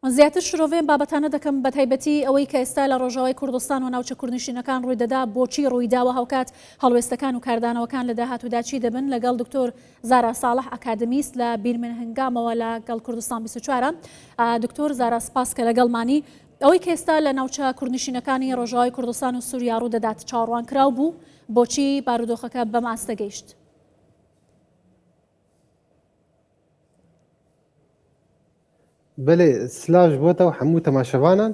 زیاتر شرۆڤێن بابەتانە دەکەم بە تایبەتی ئەوەی کە ئێستا لە ڕۆژاوای کوردستان و ناوچە کوردنشینەکان ڕوویدەدا بۆچی ڕوویداوە هەوکات هەڵوێستەکان و کاردانەوەکان لە داهاتوودا چی دەبن لەگەڵ دکتۆر زارا ساڵح ئەکادمیست لە بیرمنگامەوە لەگەڵ کوردستان 24 دکتۆر زارا سپاس کە لەگەڵمانی ئەوەی کە ئێستا لە ناوچە کوردنشینەکانی ڕۆژاوای کوردستان و سووریا ڕوودەدات چاوەڕوان کراو بوو بۆچی بارودۆخەکە بەم ئاستە گەیشت؟ بله سلاژ بۆتەوە هەموو تەماشەوانان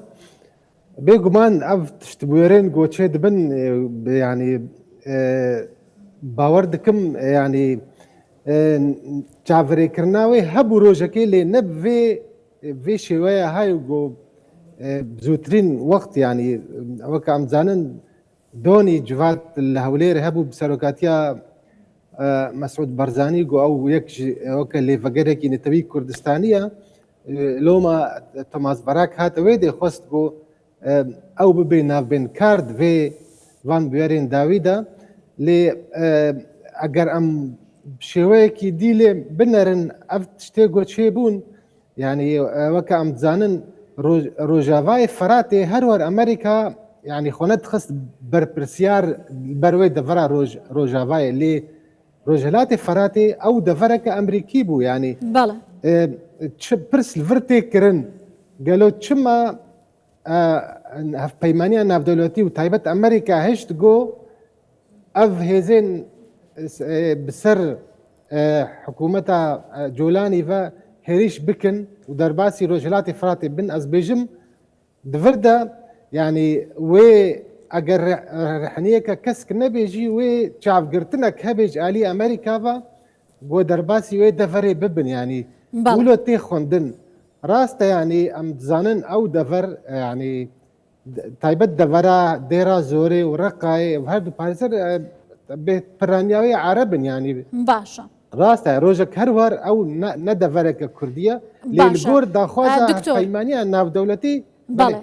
بێگومان ئەو تشتبوێرێن گۆچێ دبن ینی باوەڕ دکم ینی چاوەڕێکردناوی هەبوو ڕۆژەکەی لێ نە vê şêweya hay got zûtirîn wext yanî weka em zanin donî civat li Hewlêrê hebû bi serokatiya Mesûd Barzanî got ew yek ji weke lêvegerekî netewî Kurdistanî ye loma tomazbarak hat wê dê xwest got ew bibe navbênkar di vê van bûyerên dawî de lê eger em şêweyekî dîlê binerin ev tiştê got çêbûn yani weke em dizanin Rojavayê Feratê her wer Amerîka yani xwe nedixist berpirsiyar ber wê devera Rojavayê lê Rojhilatê Feratê ew devereke Emerîkî bû yani pirs li vir tê kirin gelo çima hevpeymaniya navdewletî û taybet Amerîka hişt got ev hêzên bi ser hikûmeta Colanî ve herîş bikin û derbasî Rojhilatê Feratê bin ez bêjim di vir de yani wê eger rehniyeke kesk nebêjî wê çavgirtinek hebe ji alî Amerîka ve got derbasî wê deverê bibin yani wilo tê xwendin rast e yani em dizanin ew dever yani taybet devera Dêra Zorê û Reqayê her du parêzer piraniyawê Erebin yani başa rast e rojek her war ew ne devereke Kurdî ye lê li gor daxwaza peymaniya navdewletî بەڵێ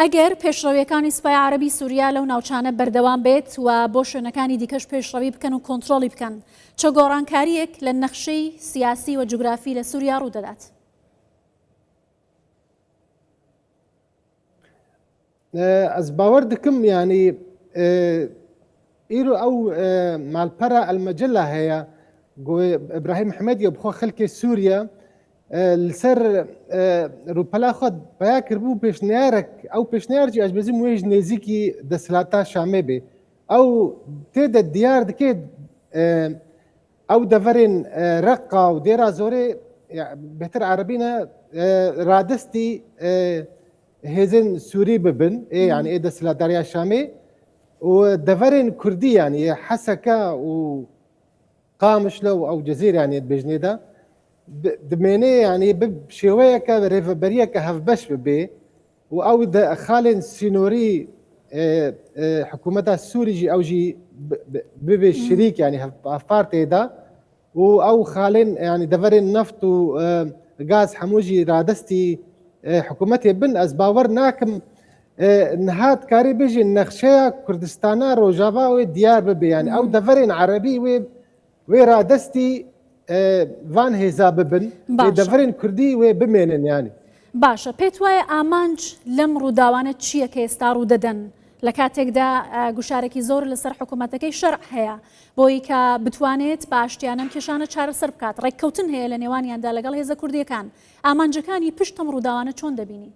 ئەگەر پێشڕەویەکانی سوپای عەرەبی سووریا لەو ناوچانە بەردەوام بێت و بۆ شوێنەکانی دیکەش پێشڕەوی بکەن و کۆنتترۆلی بکەن چه گۆڕانکاریەک لە نەخشەی سیاسی و جوگرافی لە سووریا ڕوودەدات؟ ez bawer dikim yanî îro ew malpera Elmecella heye got İbrahim Hemedî bixwe xelkê Sûriye li ser rûpela xwe peya kirbû pêşniyarek ew pêşniyar jî ez bezim wê ji nêzîkî desthilatya Şamê bê ew tê de diyar dike ew deverên Reqa û Dêra Zorê bêhtir Erebî ne radistî hêzên Sûrî bibin ê yani ê desthilatdariya Şamê û deverên Kurdî yani Heseka û Qamişlo û ew Cezîr yani bêjnê de dimêne yani bi şêweyeke rêveberiyeke hevbeş bibe û ew de xalên sînorî hikûmeta Sûrî jî ew jî bibe şerîk yani hevpar tê de û ew xalên yani deverên neft û gaz hemû jî radestî hikûmetê bin ez bawer nakim nihat karî bêjin nexşeya Kurdistana Rojava wê diyar bibe yani ew deverên Erebî wê radestî van hêza bibin lê deverên Kurdî wê bimênin yani باشە پێت وایە ئامانج لەم ڕووداوانە چییە کە ئێستا ڕوودەدەن لە کاتێکدا گوشارێکی زۆر لەسەر حکوومەتەکەی شەرع هەیە بۆی کە بتوانێت بە ئاشتیانەم کێشانە چارەسەر بکات ڕێککەوتن هەیە لە نێوانیاندا لەگەڵ هێزە کوردیەکان ئامانجەکانی پشت ئەم ڕووداوانە چۆن دەبینی؟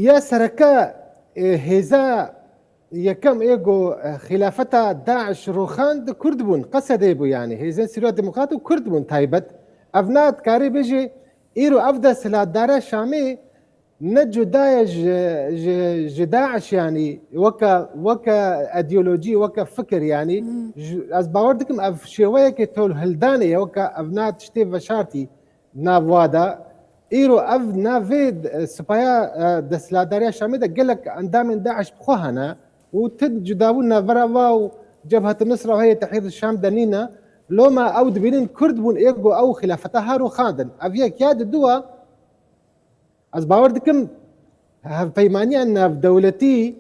یا سەرەکە هێزە یەکەم ئێگۆ خلافەتا داعش ڕۆخاند کورد بوون قەسەدێ بوو yani هێزن سیرۆ دموکرات و کورد بوون تایبەت ئەv ناتکارێ بێژێ ئیرۆ ئەv دەسەلاتدارە Şamê ne cudaya ji Daeş yanî weke ideolojî weke fikir yanî ez bawer dikim ev şêweyekê tolhildanê ye weke ev na tiştê veşartî nav wa de îro ev navê spaya desthilatdariya Şamê de gelek endamên Daeş bixwe hene û tin cudabûn navbera wa û Cebhet-i Nusra û Heyê Tehrîr Şam de nîne loma ew dibînin Kurd bûn êgo ew xilafeta herû xandin ev yek ya diduwa ez bawer dikim hevpeymaniya navdewletî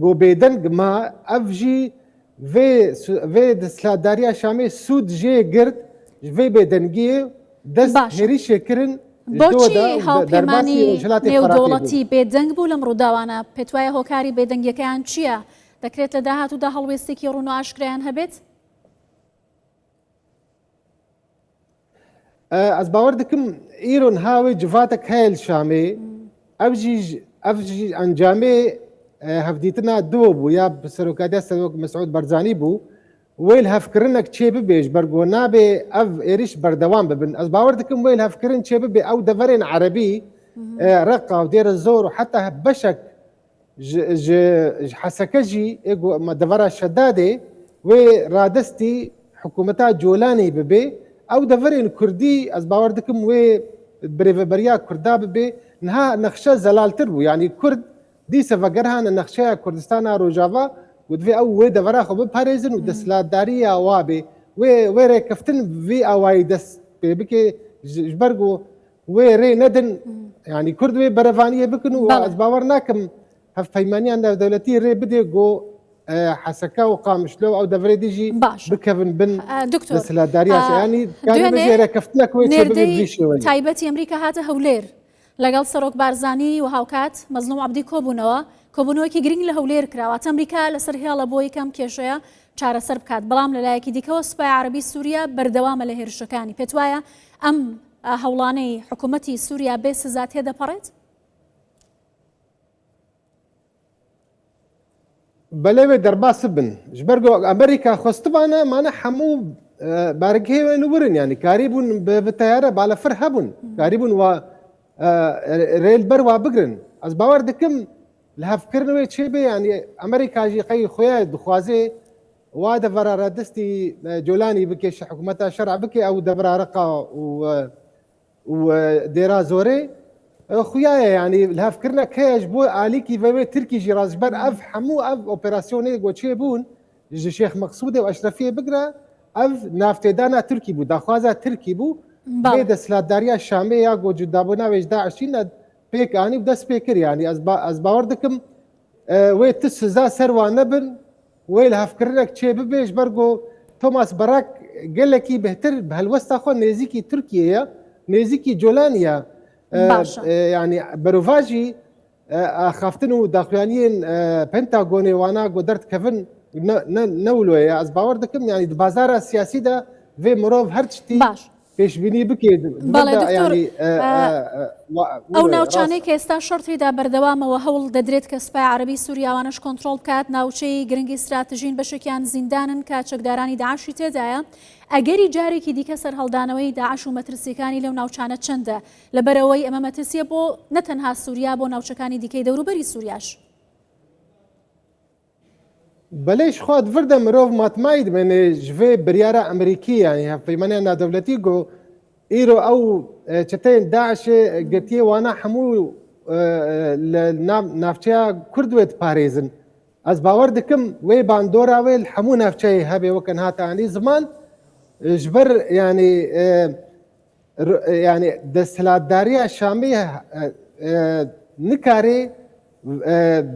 got bêdeng ma ev jî vê desthilatdariya Şamê sûd jê girt جوی بێدەنگیە دەست باشە. هێریشێکردن بۆچی هاوپەیمانی نێودەوڵەتی بێدەنگ بوو لەم ڕووداوانە؟ پێت وایە هۆکاری بێدەنگیەکەیان چییە؟ دەکرێت لە داهاتوودا هەڵوێستێکی ڕوون و ئاشکرایان هەبێت؟ ئەس باوەڕ دەکەم ئیرۆن هاوێ جڤاتێک هەیە لە شامێ ئەڤژی ئەنجامێ هەفدیتنا دووە بوو یا سەرۆکاتیا سەرۆک مەسعود بەرزانی بوو وێل هەفکردنێک چێ ببێژ بەرگۆ نابێ ئەڤ ئێریش بەردەوام ببن. ئەس باوەڕ دەکەم وێل هەفکردن چێ ببێ ئەو دەڤەرێن عەرەبی ڕقا و دێرە زۆر و حتا بەشێک حەسەکەژی دەڤەرە شەدادێ وێ ڕادستی حکوومەتا جۆلانی ببێ ئەو دەڤەرێن کوردی ئەس باوەڕ دەکەم وێ برێڤەبەریا کووردا ببێ نها نەخشە زەلالتر بوو یعنی کورد دیسە ڤەگەرهانە نەخشەیە کوردستانە ڕۆژاوا ودوێ ئەو وێ دەڤەرا خۆ بپارێزن و دەسەڵاتداریە وابێ وێ ڕێکەفتن vê ئاوایی دەست پێ بکێ ji ber got wê rê nedin yanî Kurd wê berevaniye bikin û ez bawer nakim hevpeymaniyan navdewletî rê bidê got heseka û qamişlo ew deverê dî jî bikevin bin desthilatdariya yanî bêjê rêkeftinek wê çêbibê vî şêweyê. تایبەتی ئەمریکا هاتە هەولێر لەگەڵ سەرۆک بارزانی و هاوکات مەزلوم عەبدی کۆبوونەوە کۆبوونەوەیەکی گرنگ لە هەولێر کراوە. ئەمریکا لەسەر هێڵە بۆ یەکەم کێشەیە چارەسەر بکات، بەڵام لەلایەکی دیکەوە سوپای عەرەبی سووریا بەردەوامە لە هێرشەکانی. پێت وایە ئەم هەوڵانەی حکوومەتی سووریا بێ سزا تێدەپەڕێت؟ بەلێ وێ دەرباس بن ji ber got ئەمریکا خۆستبانە مانە هەموو بارگهێوێن ورن یعنی کاری بوون bi teyare balafir hebûn karî bûn wa rêlber wa bigirin. Ez bawer dikim li hevkirin wê çêbê yani Amerîka jî qey xuya dixwaze wa devera radistî colanî bike ji hikûmeta şerع bike ew devera reqa û dêra zorê xuyaye yani li hevkirinek heye ji bo alîkî ve wê Tirkî jî rast ji ber ev hemû ev operasyonê got çêbûn ji Şêx Meqsûdê û Eşrefiyê bigire ev navtêdana Tirkî bû daxwaza Tirkî bû bê desthilatdariya Şamê ya got cudabûna wê ji Daişî ne pêk anî û dest pê kir yani ez bawer dikim wê ti siza ser wan nebin wê li hevkirinek çê bibe ji ber got Thomas Barak gelekî bêhtir bi helwesta xwe nêzîkî Tirkiyeyê nêzîkî Colanî ye yani berova jî xaftin û daxuyaniyên Pentagonê wana got derdikevin newloye ez bawer dikim yani di bazara siyasî de vê mirov her tiştî pêşbînî bike ئەو ناوچانەی کە ئێستا شەڕتیدا بەردەوامەوە هەوڵ دەدرێت کە سوپای عەرەبی سووریاوانش کۆنتڕۆڵ بکات ناوچەی گرنگی استراتژین بەشێکیان زیندانن کە چەکدارانی داعشی تێدایە. ئەگەری جارێکی دیکە سەرهەڵدانەوەی داعش و مەترسیەکانی لەو ناوچانە چەندە لەبەرەوەی ئەمە مەترسیە بۆ نەتەنها سووریا بۆ ناوچەکانی دیکەی دەوروبەری سووریاش. بەلێش خوا دڤردە مرۆڤ ماتمایی دمێنێ ji vê biryara Emerîkî yanî hevpeymaniya navdewletî got îro ew çeteyên Daişê girtiye wana hemû li navçeya Kurd wê diparêzin. Ez bawer dikim wê bandora wê li hemû navçeyê hebe wekin hata anî ziman ji ber yani desthilatdariya Şamê nikarê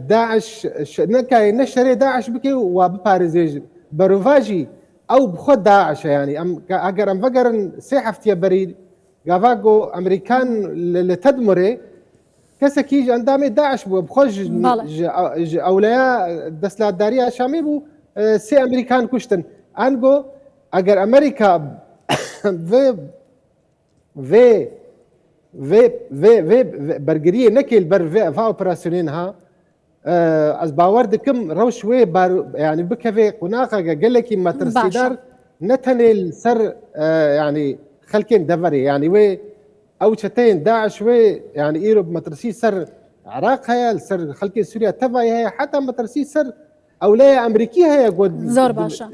Daeş nekayê ne şerê Daeş bike û wa biparêze berova jî ew bi xwe Daeş e yani eger em vegerin sê heftiye berî gava got Emerîkan li Tedmirê kesekî ji endamê Daeş bû bi xwe ji ewleya desthilatdariya Şamê bû sê Emerîkan kuştin. An got eger Amerîka vê bergiriyê nekê li ber vê eva operasyonên ha ez bawer dikim rewş wê yani bikeve qunaxeke gelekî metirsîdar ne tenê li ser yani xelkên deverê yani wê ew çeteyên Daeş wê yani îro metirsî ser Iraq heye li ser xelkê Sûriya tevayê heye heta metirsî ser ewleya Emerîkî heye got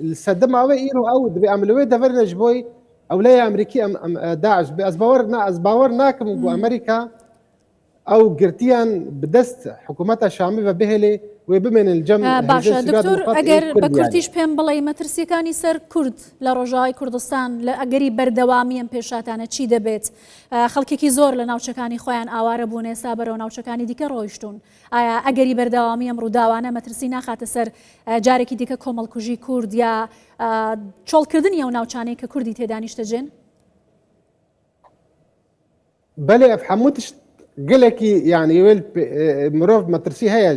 li sedema wê îro ew dibe em li wê deverê ji bo ewleya Emerîkî Daeş ez bawer nakim got Amerîka ew girtiyan bi dest hikûmeta Şamê ve bihêlê وبمن الجمع باشە دکتۆر ئەگەر بە کورتیش پێم بڵێ مەترسیەکانی سەر کورد لە ڕۆژاوای کوردستان لە ئەگەری بەردەوامیان پێشاتانە چی دەبێت؟ خەڵکێکی زۆر لە ناوچەکانی خۆیان ئاوارە بوون ئێستا بەرەو ناوچەکانی دیکە ڕۆیشتون. ئایا ئەگەری بەردەوامی ئەم ڕووداوانە مەترسی ناخاتە سەر جارێکی دیکە کۆمەڵکوژی کورد یا چۆڵکردنی ئەو ناوچانەی کە کوردی تێدانیشتەجێن؟ بەڵێ هەمووتش گەلێکی یعنی وێل مرۆڤ مەترسی هەیە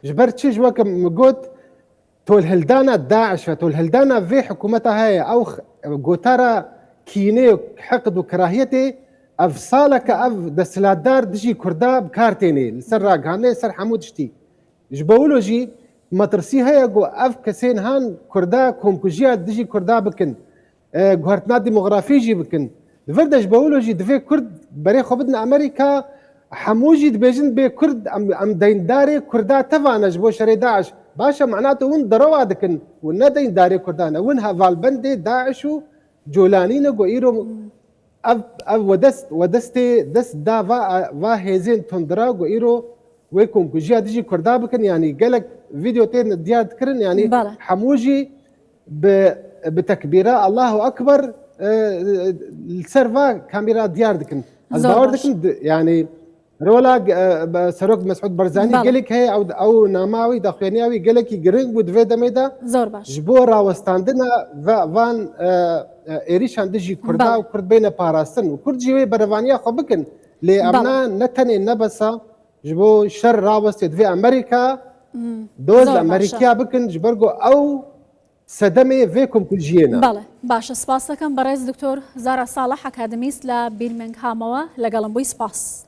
جبر چیش وەکم گوت تۆلهلدانە داعش و تۆلهلدانە vê حکوومەتە هەیە ئەو گۆتارە کینێ و حقد و کراهەتێ ئەف ساڵەکە ئەف دەسەلاتدار دژی کووردا بکارتێنێ لەسەر ڕاگەهاندنێ سەر هەموو تشتی ji bo wilo jî مەترسی هەیە گو ئەف کەسێن هەن کووردا کۆمکوژیە دژی کووردا بکن گوهرتنا دیمۆغرافی jî bikin divir de ji bo wilo jî divê Kurd berê xwe bidin Amerîka hemû jî dibêjin bê Kurd em deyndarê Kurda tevane ji bo şerê Daeş başa mعناته hûn dereva dikin hûn ne deyndarê Kurdan e hûn hevalbendê Daeş û Colanî ne got îro ev wedestê dest da va hêzên tundira got îro wê komkujiya dijî Kurda bikin yanî gelek vîdeo tê diyar dikirin yanî hemû jî bi tekbîra Allahu Ekber ser va kamera diyar dikin ez bawer dikim yanî rola Serok Mesud Barzanî gelek heye ew namawî daxuyaniyawî gelekî giring bû divê demê de ji bo rawestandina van êrîşan dijî Kurda û Kurd bêne parastin û Kurd jî wê berevaniya xwe bikin lê em ne tenê nebesa ji bo şer rawestê divê Amerîka doz Amerîkiya bikin ji ber got ew sedemê vê komkujiyê ne. بەڵێ باشە سپاس دەکەم بەڕێز دکتۆر زارا ساڵح ئەکادمیست لە بیرمنگهامەوە لەگەڵم بووی سپاس.